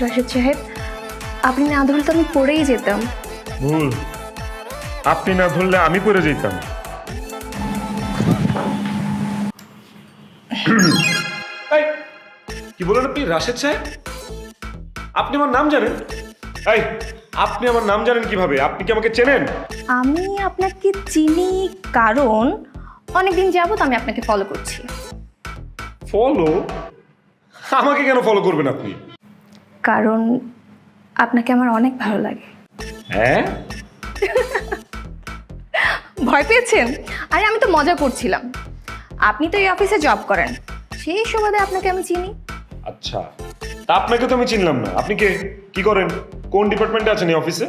রাশেদ সাহেব, আপনি না ধরলে তো আমি পড়েই যেতাম। ভুল, আপনি না ধরলে আমি পড়ে যেতাম। এই, কি বলেন আপনি? রাশেদ সাহেব, আপনি আমার নাম জানেন? এই, আপনি আমার নাম জানেন কিভাবে? আপনি কি আমাকে চেনেন? আমি আপনাকে চিনি কারণ অনেকদিন যাবত আমি আপনাকে ফলো করছি। ফলো? আমাকে কেন ফলো করবেন আপনি? কারণ আপনাকে আমার অনেক ভালো লাগে। হ্যাঁ? ভয় পেয়েছেন? আরে আমি তো মজা করছিলাম। আপনি তো এই অফিসে জব করেন, সেই সুবাদে আপনাকে আমি চিনি। আচ্ছা, তা আপনাকে তো আমি চিনলাম না। আপনি কে, কি করেন, কোন ডিপার্টমেন্টে আছেন এই অফিসে?